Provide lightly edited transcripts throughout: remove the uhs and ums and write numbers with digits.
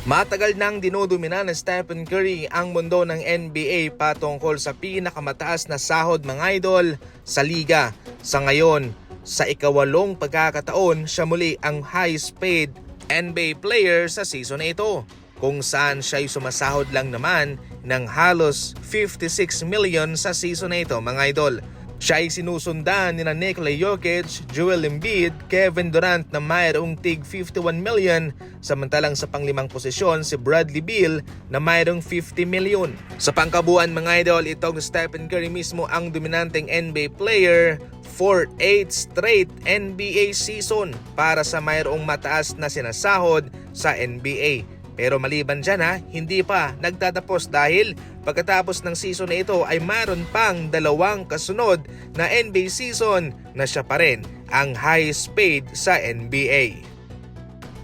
Matagal nang dinudumina ni Stephen Curry ang mundo ng NBA patungkol sa pinakamataas na sahod mga idol sa liga. Sa ngayon, sa ikawalong pagkakataon, siya muli ang highest paid NBA player sa season na ito, kung saan siya ay sumasahod lang naman ng halos 56 million sa season na ito mga idol. Siya ay sinusundan ni Nikola Jokic, Joel Embiid, Kevin Durant na mayroong tig 51 million, samantalang sa panglimang posisyon si Bradley Beal na mayroong 50 million. Sa pangkabuuan mga idol, itong Stephen Curry mismo ang dominanteng NBA player for 8 straight NBA season para sa mayroong mataas na sinasahod sa NBA. Pero maliban dyan hindi pa nagtatapos dahil pagkatapos ng season na ito ay mayroon pang dalawang kasunod na NBA season na siya pa rin ang highest paid sa NBA.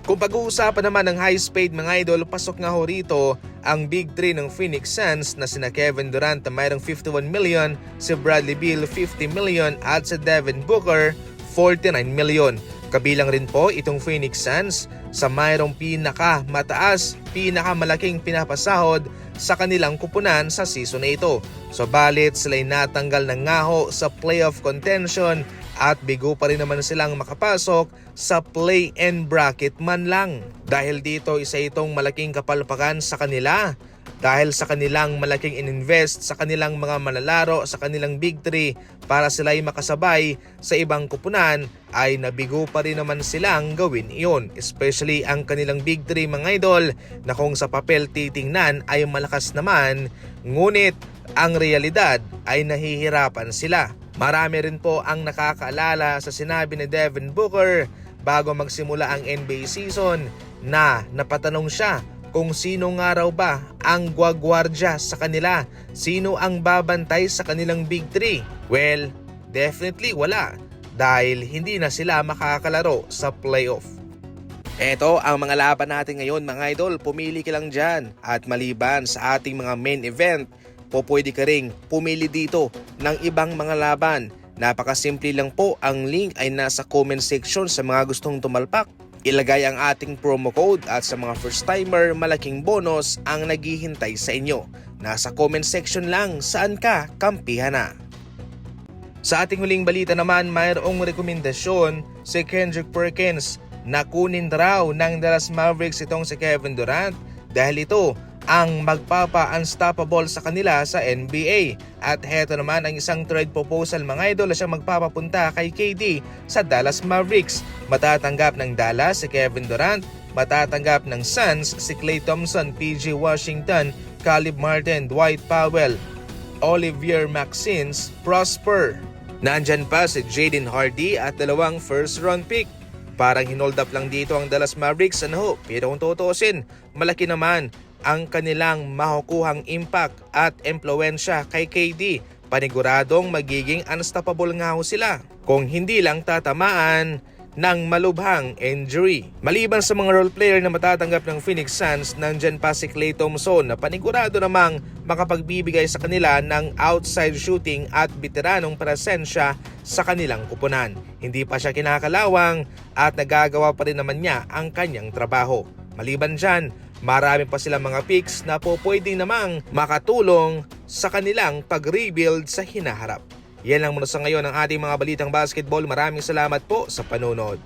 Kung pag-uusapan naman ng highest paid mga idol, pasok nga ho rito ang Big 3 ng Phoenix Suns na sina Kevin Durant na mayroong 51 million, si Bradley Beal 50 million at si Devin Booker 49 million. Kabilang rin po itong Phoenix Suns sa mayroong pinakamalaking pinapasahod sa kanilang kupunan sa season na ito. Subalit sila'y natanggal ng ngaho sa playoff contention at bigo pa rin naman silang makapasok sa play-in bracket man lang. Dahil dito isa itong malaking kapalpakan sa kanila. Dahil sa kanilang malaking ininvest sa kanilang mga manlalaro sa kanilang Big 3 para sila'y makasabay sa ibang kupunan, ay nabigo pa rin naman silang gawin iyon. Especially ang kanilang Big 3 mga idol na kung sa papel titingnan ay malakas naman, ngunit ang realidad ay nahihirapan sila. Marami rin po ang nakakaalala sa sinabi ni Devin Booker bago magsimula ang NBA season na napatanong siya kung sino nga raw ba ang gwagwardya sa kanila, sino ang babantay sa kanilang Big 3. Well, definitely wala dahil hindi na sila makakalaro sa playoff. Eto ang mga laban natin ngayon mga idol, pumili ka lang dyan at maliban sa ating mga main event, pwede ka ring pumili dito ng ibang mga laban. Napakasimple lang po, ang link ay nasa comment section sa mga gustong tumalpak. Ilagay ang ating promo code at sa mga first timer, malaking bonus ang naghihintay sa inyo. Nasa comment section lang saan ka kampihan na. Sa ating huling balita naman, mayroong rekomendasyon si Kendrick Perkins na kunin raw ng Dallas Mavericks itong si Kevin Durant dahil ito ang magpapa-unstoppable sa kanila sa NBA. At heto naman ang isang trade proposal mga idol na siyang magpapapunta kay KD sa Dallas Mavericks. Matatanggap ng Dallas si Kevin Durant, matatanggap ng Suns si Klay Thompson, PJ Washington, Caleb Martin, Dwight Powell, Olivier Maxence, Prosper. Nandyan pa si Jaden Hardy at dalawang first round pick. Parang hinold up lang dito ang Dallas Mavericks pero kung tutuusin, malaki naman ang kanilang makukuhang impact at impluwensya kay KD. Paniguradong magiging unstoppable nga ho sila kung hindi lang tatamaan ng malubhang injury. Maliban sa mga role player na matatanggap ng Phoenix Suns, nandyan pa si Klay Thompson na panigurado namang makapagbibigay sa kanila ng outside shooting at veteranong presensya sa kanilang kupunan. Hindi pa siya kinakalawang at nagagawa pa rin naman niya ang kanyang trabaho. Maliban dyan, marami pa silang mga picks na pwede namang makatulong sa kanilang pag-rebuild sa hinaharap. Yan lang muna sa ngayon ang ating mga balitang basketball. Maraming salamat po sa panonood.